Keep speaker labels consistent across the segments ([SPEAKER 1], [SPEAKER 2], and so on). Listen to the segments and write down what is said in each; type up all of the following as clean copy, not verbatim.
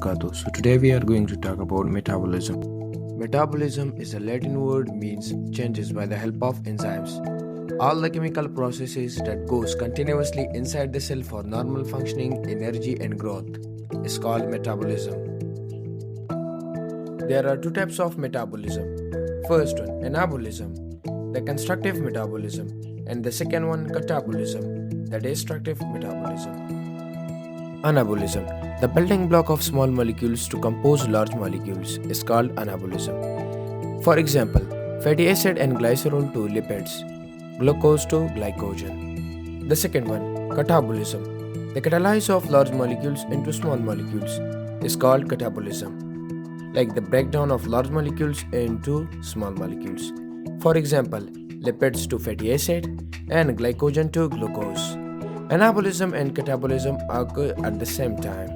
[SPEAKER 1] wabarakatuh. So today we are going to talk about metabolism. Metabolism is a Latin word means changes by the help of enzymes. All the chemical processes that goes continuously inside the cell for normal functioning, energy and growth is called metabolism. There are two types of metabolism. First one, anabolism, the constructive metabolism, and the second one, catabolism, the destructive metabolism. Anabolism, the building block of small molecules to compose large molecules, is called anabolism. For example, fatty acid and glycerol to lipids, glucose to glycogen. The second one, catabolism, the catalysis of large molecules into small molecules, is called catabolism, like the breakdown of large molecules into small molecules. For example, lipids to fatty acid and glycogen to glucose. Anabolism and catabolism occur at the same time.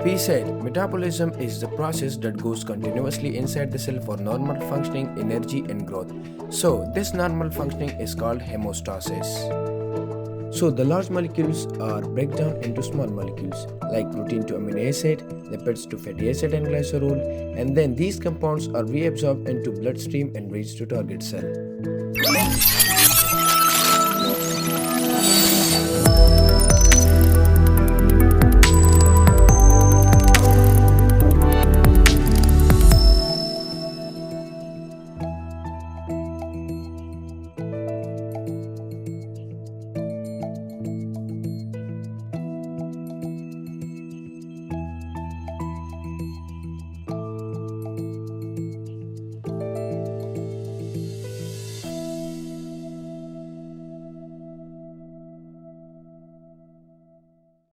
[SPEAKER 1] We said metabolism is the process that goes continuously inside the cell for normal functioning, energy and growth. So this normal functioning is called homeostasis. So the large molecules are break down into small molecules like protein to amino acid, lipids to fatty acid and glycerol, and then these compounds are reabsorbed into bloodstream and reach to target cell.